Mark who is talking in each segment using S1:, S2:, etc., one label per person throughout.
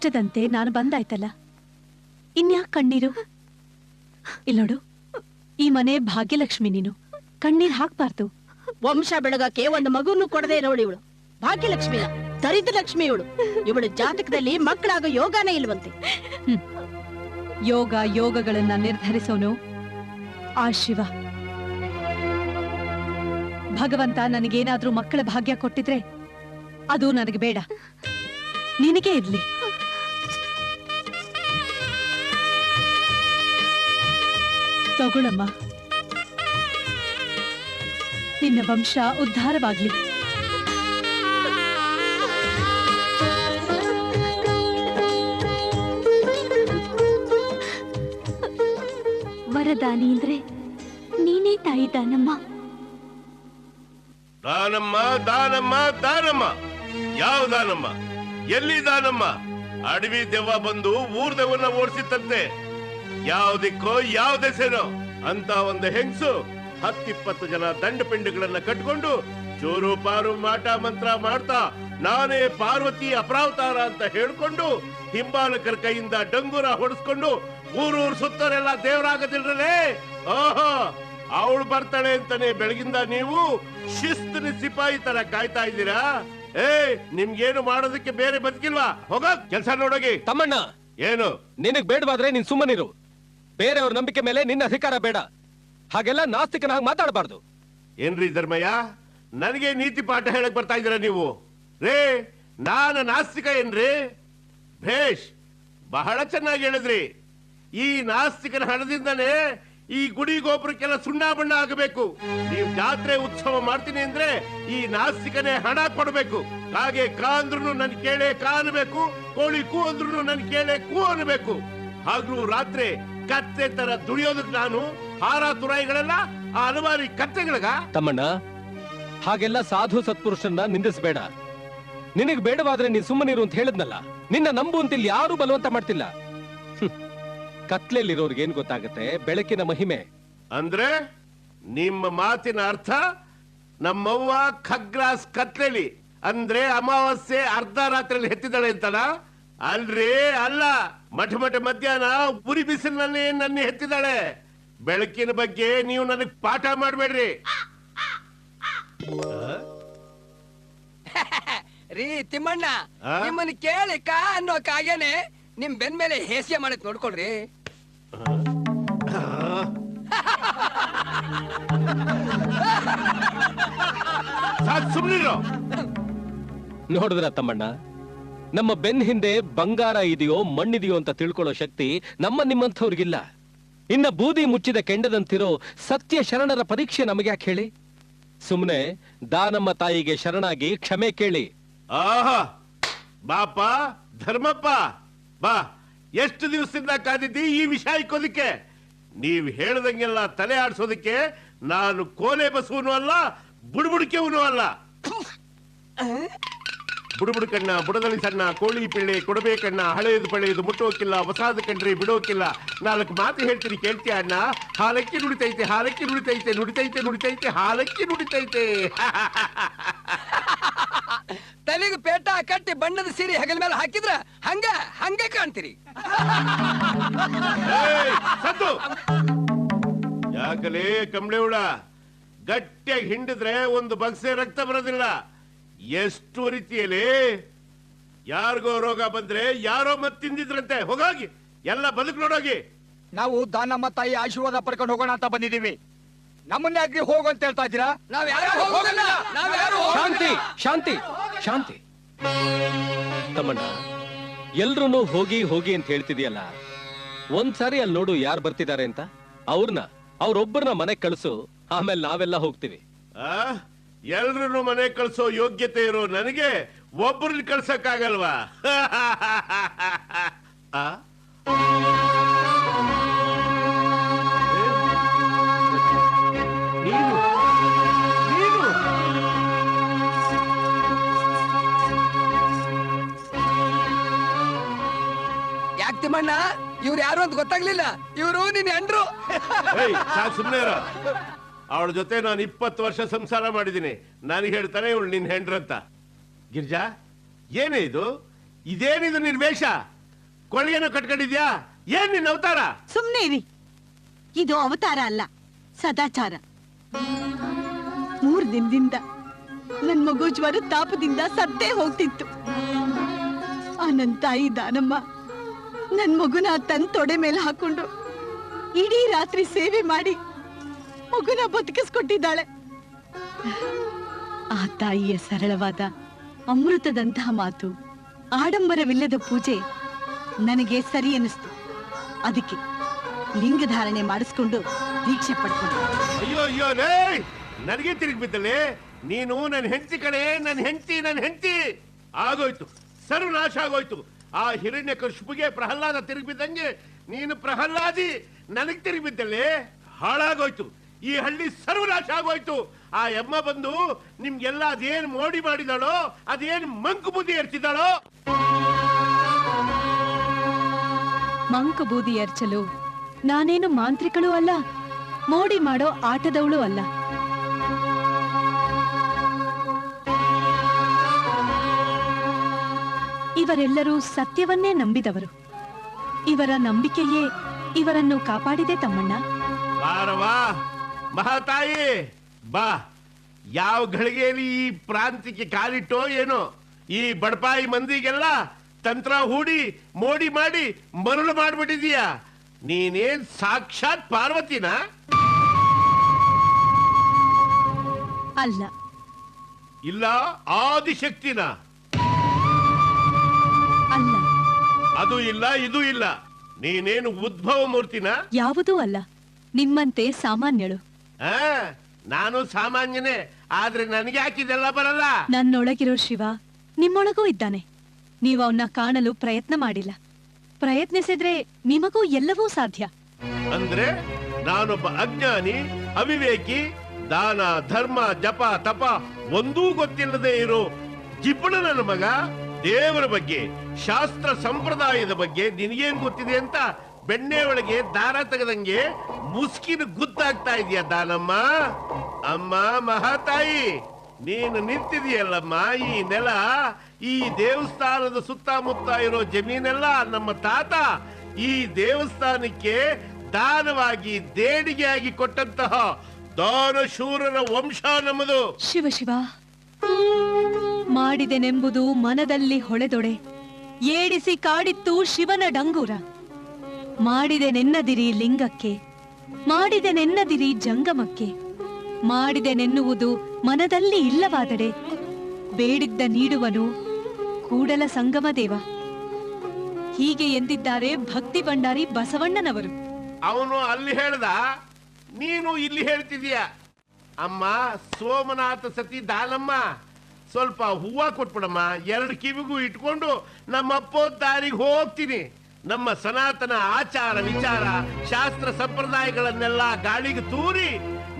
S1: ಇಷ್ಟದಂತೆ ನಾನು ಬಂದಾಯ್ತಲ್ಲ, ಇನ್ಯಾಕ್ ಕಣ್ಣೀರು? ಇಲ್ಲೋಡು, ಈ ಮನೆ ಭಾಗ್ಯಲಕ್ಷ್ಮಿ, ನೀನು ಕಣ್ಣೀರ್ ಹಾಕ್ಬಾರ್ದು.
S2: ವಂಶ ಬೆಳಗಕ್ಕೆ ಒಂದು ಮಗುನು ಕೊಡದೆ ನೋಡಿ ಇವಳು ಭಾಗ್ಯಲಕ್ಷ್ಮಿನ ದರಿದ್ರ ಲಕ್ಷ್ಮಿ ಇವಳು ಜಾತಕದಲ್ಲಿ ಮಕ್ಕಳಾಗ ಯೋಗನೇ ಇಲ್ವಂತೆ.
S1: ಯೋಗಗಳನ್ನ ನಿರ್ಧರಿಸೋನು ಆ ಶಿವ. ಭಗವಂತ ನನಗೇನಾದ್ರೂ ಮಕ್ಕಳ ಭಾಗ್ಯ ಕೊಟ್ಟಿದ್ರೆ ಅದು ನನಗೆ ಬೇಡ, ನಿನಗೆ ಇರ್ಲಿ. ತಗೊಳಮ್ಮ, ನಿನ್ನ ವಂಶ ಉದ್ಧಾರವಾಗ್ಲಿ.
S3: ವರದಾನಿ ಅಂದ್ರೆ ನೀನೇ ತಾಯಿ ದಾನಮ್ಮ.
S4: ದಾನಮ್ಮ ದಾನಮ್ಮ ದಾನಮ್ಮ. ಯಾವ ದಾನಮ್ಮ? ಎಲ್ಲಿ ದಾನಮ್ಮ? ಅಡವಿ ದೆವ್ವ ಬಂದು ಊರ್ ದೆವ್ವನ್ನ ಓಡಿಸಿತ್ತಂತೆ. ಯಾವ್ದಿಕ್ಕೋ ಯಾವ ದೆಸೆನೋ ಅಂತ ಒಂದು ಹೆಂಗಸು 10-20 ಜನ ದಂಡ ಪಿಂಡಗಳನ್ನ ಕಟ್ಕೊಂಡು ಚೋರು ಪಾರು ಮಾಟ ಮಂತ್ರ ಮಾಡ್ತಾ ನಾನೇ ಪಾರ್ವತಿ ಅಪರಾವತಾರ ಅಂತ ಹೇಳ್ಕೊಂಡು ಹಿಂಬಾಲಕರ ಕೈಯಿಂದ ಡಂಗೂರ ಹೊಡೆಸ್ಕೊಂಡು ಊರೂರ್ ಸುತ್ತರೆಲ್ಲ ದೇವರಾಗದಿಲ್ರಲೇ. ಓಹೋ, ಅವಳು ಬರ್ತಾಳೆ ಅಂತಾನೆ ಬೆಳಗಿಂದ ನೀವು ಶಿಸ್ತಿನ ಸಿಪಾಯಿ ತರ ಕಾಯ್ತಾ ಇದ್ದೀರಾ? ನಿಮ್ಗೇನು ಮಾಡೋದಕ್ಕೆ ಬೇರೆ ಬದುಕಿಲ್ವಾ? ಹೋಗ ಕೆಲ್ಸ ನೋಡೋಗಿ.
S5: ತಮ್ಮಣ್ಣ,
S4: ಏನು
S5: ನಿನಗ್ ಬೇಡವಾದ್ರೆ ನೀನ್ ಸುಮ್ಮನಿರು. ಬೇರೆಯವ್ರ ನಂಬಿಕೆ ಮೇಲೆ ನಿನ್ನ ಅಧಿಕಾರ ಬೇಡ. ಹಾಗೆಲ್ಲ ನಾಸ್ತಿಕನಾಗಿ ಮಾತಾಡಬಾರ್ದು.
S4: ಏನ್ರಿ ಧರ್ಮಯ್ಯ, ನನಗೆ ನೀತಿ ಪಾಠ ಹೇಳಕ್ ಬರ್ತಾ ಇದ್ದೀರಾ ನೀವು? ರೇ, ನಾನು ನಾಸ್ತಿಕ ಏನ್ರಿ? ಭೇಷ್, ಬಹಳ ಚೆನ್ನಾಗಿ ಹೇಳಿದ್ರಿ. ಈ ನಾಸ್ತಿಕನ ಹಣದಿಂದನೇ ಈ ಗುಡಿ ಗೋಪುರಕ್ಕೆಲ್ಲ ಸುಣ್ಣ ಬಣ್ಣ ಆಗಬೇಕು. ನೀವು ಜಾತ್ರೆ ಉತ್ಸವ ಮಾಡ್ತೀನಿ ಅಂದ್ರೆ ಈ ನಾಸ್ತಿಕನೇ ಹಣ ಕೊಡಬೇಕು. ಹಾಗೆ ಕಾ ಅಂದ್ರೂ ನನ್ ಕೇಳೆ ಕಾ ಅನ್ಬೇಕು, ಕೋಳಿ ಕೂ ಅಂದ್ರೂ ನನ್ ಕೇಳೆ ಕೂ ಅನ್ಬೇಕು. ಹಾಗ್ಲೂ ರಾತ್ರಿ ಕತ್ತೆ ತರ ದುಡಿಯೋದಕ್ ನಾನು ಹಾರ ತುರಾಯಿಗಳೆಲ್ಲ ಆ ಅಲಮಾರಿ ಕತ್ತೆಗಳಗ.
S5: ತಮ್ಮಣ್ಣ, ಹಾಗೆಲ್ಲ ಸಾಧು ಸತ್ಪುರುಷನ್ನ ನಿಂದಿಸಬೇಡ. ನಿನಗ್ ಬೇಡವಾದ್ರೆ ನೀನ್ ಸುಮ್ಮನಿರು ಅಂತ ಹೇಳಿದ್ನಲ್ಲ. ನಿನ್ನ ನಂಬು ಅಂತ ಇಲ್ಲಿ ಯಾರು ಬಲವಂತ ಮಾಡ್ತಿಲ್ಲ. ಕತ್ಲೆಯಲ್ಲಿರೋರ್ಗೆ ಏನ್ ಗೊತ್ತಾಗತ್ತೆ ಬೆಳಕಿನ ಮಹಿಮೆ?
S4: ಅಂದ್ರೆ ನಿಮ್ಮ ಮಾತಿನ ಅರ್ಥ ನಮ್ಮವ್ವ ಖಗ್ರಾಸ್ ಕತ್ಲೆಲಿ ಅಂದ್ರೆ ಅಮಾವಾಸ್ಯೆ ಅರ್ಧ ರಾತ್ರಿಯಲ್ಲಿ ಹೆತ್ತಿದಳೆ ಅಂತಲ್ಲ? ಅಲ್ರಿ, ಅಲ್ಲ, ಮಠ ಮಧ್ಯಾಹ್ನ ಉರಿ ಬಿಸಿಲಿನಲ್ಲಿ ನನ್ನ ಹೆತ್ತಿದಾಳೆ. ಬೆಳಕಿನ ಬಗ್ಗೆ ನೀವು ನನಗ್ ಪಾಠ ಮಾಡ್ಬೇಡ್ರಿ.
S6: ರೀ ತಿಮ್ಮಣ್ಣ, ನಿಮ್ಮನ್ನ ಕೇಳಿ ಕಾ ಅನ್ನೋ ಕಾಗೇನೆ ನಿಮ್ ಬೆನ್ ಮೇಲೆ ಹೇಸಿಯ ಮಾಡಕ್ ನೋಡ್ಕೊಳ್ರಿ.
S4: ಸುಮ್ನಿರೋ.
S5: ನೋಡಿದ್ರ ತಮ್ಮಣ್ಣ, ನಮ್ಮ ಬೆನ್ ಹಿಂದೆ ಬಂಗಾರ ಇದೆಯೋ ಮಣ್ಣಿದೆಯೋ ಅಂತ ತಿಳ್ಕೊಳ್ಳೋ ಶಕ್ತಿ ನಮ್ಮ ನಿಮ್ಮಂಥವ್ರಿಗಿಲ್ಲ. ಇನ್ನ ಬೂದಿ ಮುಚ್ಚಿದ ಕೆಂಡದಂತಿರೋ ಸತ್ಯ ಶರಣರ ಪರೀಕ್ಷೆ ನಮಗೆ ಯಾಕೆ ಹೇಳಿ? ಸುಮ್ನೆ ದಾನಮ್ಮ ತಾಯಿಗೆ ಶರಣಾಗಿ ಕ್ಷಮೆ ಕೇಳಿ.
S4: ಆಹಾ, ಬಾಪ ಧರ್ಮಪ್ಪ ಬಾ. ಎಷ್ಟು ದಿವಸದಿಂದ ಕಾದಿದ್ದಿ ಈ ವಿಷಯ ಇಕ್ಕೋದಿಕ್ಕೆ? ನೀವ್ ಹೇಳ್ದಂಗೆಲ್ಲ ತಲೆ ಆಡ್ಸೋದಕ್ಕೆ ನಾನು ಕೋಲೆ ಬಸುವನು ಅಲ್ಲ, ಬುಡ್ಬುಡ್ಕೆವನು ಅಲ್ಲ. ಬುಡುಬುಡು ಕಣ್ಣ, ಬುಡದಲ್ಲಿ ಸಣ್ಣ, ಕೋಳಿ ಪಿಳ್ಳೆ ಕೊಡಬೇಕಣ್ಣ, ಹಳೆಯದು ಪಳೆಯದು ಮುಟ್ಟೋಕಿಲ್ಲ, ಹೊಸಾದ ಕಂಡ್ರಿ ಬಿಡೋಕಿಲ್ಲ. 4 ಮಾತು ಹೇಳ್ತೀನಿ ಕೇಳ್ತೀಯ ಅಣ್ಣ? ಹಾಲಕ್ಕಿ ನುಡಿತೈತೆ, ಹಾಲಕ್ಕಿ ನುಡಿತೈತೆ, ನುಡಿತೈತೆ ನುಡಿತೈತೆ, ಹಾಲಕ್ಕಿ ನುಡಿತೈತೆ.
S6: ತಲೆಗೆ ಪೇಟ ಕಟ್ಟಿ ಬಣ್ಣದ ಸೀರೆ ಹೆಗಲ ಮೇಲೆ ಹಾಕಿದ್ರ ಹಂಗ ಕಾಣ್ತೀರಿ.
S4: ಸತ್ತು ಯಾಕಲೇ ಕಂಬಳೆ ಹುಳ, ಗಟ್ಟಿಯಾಗಿ ಹಿಂಡಿದ್ರೆ ಒಂದು ಬಗ್ಸೆ ರಕ್ತ ಬರೋದಿಲ್ಲ. ಎಷ್ಟು ರೀತಿಯಲ್ಲಿ ಯಾರಿಗೋ ರೋಗ ಬಂದ್ರೆ ಯಾರೋ ಮತ್ ತಿಂದಿದ್ರಂತೆ. ಹೋಗೋಗಿ, ಎಲ್ಲ ಬದುಕು ನೋಡೋಗಿ.
S7: ನಾವು ದಾನಮ್ಮ ತಾಯಿ ಆಶೀರ್ವಾದ ಪಡ್ಕೊಂಡು ಹೋಗೋಣ ಅಂತ ಬಂದಿದ್ದೀವಿ. ನಮ್ಮನ್ನ ಯಾಕೆ ಹೋಗು ಅಂತ ಹೇಳ್ತಾ ಇದ್ದೀರಾ?
S5: ಶಾಂತಿ ಶಾಂತಿ ಶಾಂತಿ. ತಮ್ಮಣ್ಣ, ಎಲ್ರೂ ಹೋಗಿ ಹೋಗಿ ಅಂತ ಹೇಳ್ತಿದ್ಯಲ್ಲ, ಒಂದ್ಸಾರಿ ಅಲ್ಲಿ ನೋಡು ಯಾರು ಬರ್ತಿದ್ದಾರೆ ಅಂತ. ಅವ್ರೊಬ್ಬರನ್ನ ಮನೆಗ್ ಕಳಿಸು, ಆಮೇಲೆ ನಾವೆಲ್ಲ ಹೋಗ್ತೀವಿ.
S4: ಎಲ್ರನ್ನು ಮನೆ ಕಳ್ಸೋ ಯೋಗ್ಯತೆ ಇರೋ ನನಗೆ ಒಬ್ಬರನ್ನ ಕಳ್ಸಕ್ಕಾಗಲ್ವಾ?
S6: ಯಾಕೆ ತಿಮ್ಮಣ್ಣ, ಇವ್ರು ಯಾರು ಅಂತ ಗೊತ್ತಾಗ್ಲಿಲ್ಲ. ಇವರು ನಿನ್ನ ಹೆಂಡ್ರು.
S4: ಸುಮ್ನೆ ಅವಳ ಜೊತೆ ನಾನು 20 ವರ್ಷ ಸಂಸಾರ ಮಾಡಿದ್ದೀನಿ. ನನಗೆ ಹೇಳ್ತಾನೆ ಇವಳು ನಿನ್ ಹೆಂಡ್ರಂತ. ಗಿರ್ಜಾ, ಏನೇ ಇದು? ಇದೇನಿದು ನಿನ್ ವೇಷ? ಕೊಳಿಯನ್ನು ಕಟ್ಕೊಂಡಿದ್ಯಾ? ಏನ್ ನಿನ್ನ ಅವತಾರ?
S2: ಸುಮ್ನೆ ಇರಿ, ಇದು ಅವತಾರ ಅಲ್ಲ, ಸದಾಚಾರ. 3 ದಿನದಿಂದ ನನ್ ಮಗು ಜ್ವರ ತಾಪದಿಂದ ಸತ್ತೇ ಹೋಗ್ತಿತ್ತು. ಆ ನನ್ ತಾಯಿ ದಾನಮ್ಮ ನನ್ ಮಗುನ ತನ್ ತೊಡೆ ಮೇಲೆ ಹಾಕೊಂಡು ಇಡೀ ರಾತ್ರಿ ಸೇವೆ ಮಾಡಿ ಮಗುನ ಬದುಕಿಸ್ಕೊಟ್ಟಿದ್ದಾಳೆ. ಆ ತಾಯಿಯ ಸರಳವಾದ ಅಮೃತದಂತಹ ಮಾತು, ಆಡಂಬರವಿಲ್ಲದ ಪೂಜೆ ನನಗೆ ಸರಿ ಅನಿಸ್ತು. ಅದಕ್ಕೆ ಲಿಂಗಧಾರಣೆ ಮಾಡಿಸ್ಕೊಂಡು ದೀಕ್ಷೆ ಪಡ್ಕೊಂಡು.
S4: ಅಯ್ಯೋ ಅಯ್ಯೋ ಲೇ, ನನಗೆ ತಿರುಗಿ ಬಿದ್ದಲೆ. ನೀನು ನನ್ನ ಹೆಂಡತಿ ಕಡೆ, ನನ್ನ ಹೆಂಡತಿ ಆಗೋಯ್ತು, ಸರ್ವನಾಶ ಆಗೋಯ್ತು. ಆ ಹಿರಣ್ಯ ಕಶಿಪುಗೆ ಪ್ರಹ್ಲಾದ ತಿರುಗಿ ಬಿದ್ದಂಗೆ ನೀನು ಪ್ರಹ್ಲಾದಿ ನನಗ್ ತಿರುಗಿ ಬಿದ್ದಲೆ. ಹಾಳಾಗೋಯ್ತು, ಈ ಹಳ್ಳಿ ಸರ್ವನಾಶ ಆಗೋಯ್ತು. ಆ ಯಮ್ಮ ಬಂದು ನಿಮ್ಗೆಲ್ಲ ಅದೇನ್ ಮೋಡಿ ಮಾಡಿದಾಳೋ, ಅದೇನ್ ಮಂಕು ಬುದ್ಧಿ ಎರ್ಚಿದಾಳೋ.
S1: ಮಂಕು ಬೂದಿ ಎರಚಲು ನಾನೇನು ಮಾಂತ್ರಿಕಳೂ ಅಲ್ಲ, ಮೋಡಿ ಮಾಡೋ ಆಟದವಳು ಅಲ್ಲ. ಇವರೆಲ್ಲರೂ ಸತ್ಯವನ್ನೇ ನಂಬಿದವರು. ಇವರ ನಂಬಿಕೆಯೇ ಇವರನ್ನು ಕಾಪಾಡಿದೆ ತಮ್ಮಣ್ಣ.
S4: ಬಾರವಾ ಮಹಾತಾಯಿ, ಬಾ. ಯಾವ ಗಳಿಗೆಯಲ್ಲಿ ಈ ಪ್ರಾಂತ್ಯಕ್ಕೆ ಕಾಲಿಟ್ಟೋ ಏನೋ, ಈ ಬಡಪಾಯಿ ಮಂದಿಗೆಲ್ಲ ತಂತ್ರ ಹೂಡಿ ಮೋಡಿ ಮಾಡಿ ಮರಳು ಮಾಡ್ಬಿಟ್ಟಿದೀಯ. ನೀನೇನ್ ಸಾಕ್ಷಾತ್ ಪಾರ್ವತಿನ?
S1: ಅಲ್ಲ.
S4: ಇಲ್ಲ ಆದಿಶಕ್ತಿನ?
S1: ಅಲ್ಲ.
S4: ಅದು ಇಲ್ಲ, ಇದು ಇಲ್ಲ. ನೀನೇನು ಉದ್ಭವ ಮೂರ್ತಿನ?
S1: ಯಾವುದೂ ಅಲ್ಲ, ನಿಮ್ಮಂತೆ ಸಾಮಾನ್ಯಳು.
S4: ಆ, ನಾನು ಸಾಮಾನ್ಯನೇ, ಆದ್ರೆ ನನಗೆ ಹಾಕಿದೆಲ್ಲ ಬರಲ್ಲ.
S1: ನನ್ನೊಳಗಿರೋ ಶಿವ ನಿಮ್ಮೊಳಗೂ ಇದ್ದಾನೆ. ನೀವು ಅವನ್ನ ಕಾಣಲು ಪ್ರಯತ್ನ ಮಾಡಿಲ್ಲ. ಪ್ರಯತ್ನಿಸಿದ್ರೆ ನಿಮಗೂ ಎಲ್ಲವೂ ಸಾಧ್ಯ.
S4: ಅಂದ್ರೆ ನಾನೊಬ್ಬ ಅಜ್ಞಾನಿ, ಅವಿವೇಕಿ, ದಾನ ಧರ್ಮ ಜಪ ತಪ ಒಂದೂ ಗೊತ್ತಿಲ್ಲದೆ ಇರೋ ಜಿಪುಣ ನನ್ನ ಮಗ. ದೇವರ ಬಗ್ಗೆ, ಶಾಸ್ತ್ರ ಸಂಪ್ರದಾಯದ ಬಗ್ಗೆ ನಿನಗೇನ್ ಗೊತ್ತಿದೆ ಅಂತ ಬೆಣ್ಣೆ ಒಳಗೆ ದಾರ ತೆಗೆದಂಗೆ ಮುಸ್ಕಿನ ಗುದ್ದಾಗ್ತಾ ಇದೆಯಾ ದಾನಮ್ಮ? ಅಮ್ಮ ಮಹಾತಾಯಿ, ನೀನು ನಿಂತಿದೆಯಲ್ಲಮ್ಮ, ಈ ನೆಲ, ಈ ದೇವಸ್ಥಾನದ ಸುತ್ತಮುತ್ತ ಇರೋ ಜಮೀನೆಲ್ಲ ನಮ್ಮ ತಾತ ಈ ದೇವಸ್ಥಾನಕ್ಕೆ ದಾನವಾಗಿ ದೇಣಿಗೆಯಾಗಿ ಕೊಟ್ಟಂತಹ ದಾನಶೂರರ ವಂಶ ನಮ್ಮದು.
S1: ಶಿವ ಶಿವ, ಮಾಡಿದೆನೆಂಬುದು ಮನದಲ್ಲಿ ಹೊಳೆದೊಡೆ, ಏಡಿಸಿ ಕಾಡಿತ್ತು ಶಿವನ ಡಂಗೂರ. ಮಾಡಿದೆನೆನ್ನದಿರಿ ಲಿಂಗಕ್ಕೆ, ಮಾಡಿದೆನೆನ್ನದಿರಿ ಜಂಗಮಕ್ಕೆ, ಮಾಡಿದೆನೆನ್ನುವುದು ಮನದಲ್ಲಿ ಇಲ್ಲವಾದಡೆ, ಬೇಡಿದ್ದ ನೀಡುವನು ಕೂಡಲ ಸಂಗಮ ದೇವ. ಹೀಗೆ ಎಂದಿದ್ದಾರೆ ಭಕ್ತಿ ಭಂಡಾರಿ ಬಸವಣ್ಣನವರು.
S4: ಅವನು ಅಲ್ಲಿ ಹೇಳ್ದ, ನೀನು ಇಲ್ಲಿ ಹೇಳ್ತಿದೀಯ. ಅಮ್ಮ ಸೋಮನಾಥ ಸತಿ ದಾನಮ್ಮ, ಸ್ವಲ್ಪ ಹೂವ ಕೊಟ್ಬಿಡಮ್ಮ, 2 ಕಿವಿಗೂ ಇಟ್ಕೊಂಡು ನಮ್ಮಪ್ಪ ದಾರಿಗೆ ಹೋಗ್ತೀನಿ. ನಮ್ಮ ಸನಾತನ ಆಚಾರ ವಿಚಾರ ಶಾಸ್ತ್ರ ಸಂಪ್ರದಾಯಗಳನ್ನೆಲ್ಲ ಗಾಳಿಗೆ ತೂರಿ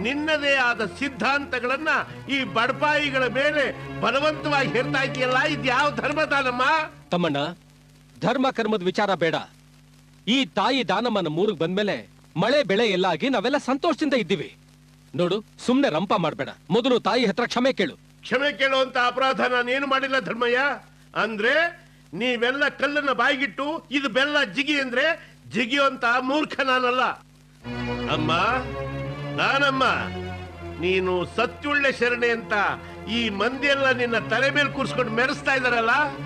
S4: ನಿನ್ನದೇ ಆದ ಸಿದ್ಧಾಂತಗಳನ್ನ ಈ ಬಡಪಾಯಿಗಳ ಮೇಲೆ ಬಲವಂತವಾಗಿ ಹೇರ್ತಾ ಇದೆಯಲ್ಲ, ಇದ್ಯಾವ ಧರ್ಮ ದಾನಮ್ಮ?
S5: ತಮ್ಮಣ್ಣ, ಧರ್ಮ ಕರ್ಮದ ವಿಚಾರ ಬೇಡ. ಈ ತಾಯಿ ದಾನಮ್ಮನ ಮೂರಿಗೆ ಬಂದ್ಮೇಲೆ ಮಳೆ ಬೆಳೆ ಎಲ್ಲ ಆಗಿ ನಾವೆಲ್ಲ ಸಂತೋಷದಿಂದ ಇದ್ದೀವಿ. ನೋಡು, ಸುಮ್ನೆ ರಂಪ ಮಾಡ್ಬೇಡ. ಮೊದಲು ತಾಯಿ ಹತ್ರ ಕ್ಷಮೆ ಕೇಳು.
S4: ಕ್ಷಮೆ ಕೇಳುವಂತ ಅಪರಾಧ ನಾನೇನು ಮಾಡಿಲ್ಲ ಧರ್ಮಯ್ಯ. ಅಂದ್ರೆ ನೀವೆಲ್ಲ ಕಲ್ಲನ್ನ ಬಾಯಿಗಿಟ್ಟು ಇದು ಬೆಲ್ಲ ಜಿಗಿ ಅಂದ್ರೆ ಜಿಗಿಯುವಂತ ಮೂರ್ಖ ನಾನಲ್ಲ. ಅಮ್ಮ ನಾನಮ್ಮ, ನೀನು ಸತ್ಯುಳ್ಳೆ ಶರಣೆ ಅಂತ ಈ ಮಂದಿಯೆಲ್ಲ ನಿನ್ನ ತಲೆ ಮೇಲೆ ಕೂರ್ಸ್ಕೊಂಡು ಮೆರೆಸ್ತಾ ಇದಾರಲ್ಲ,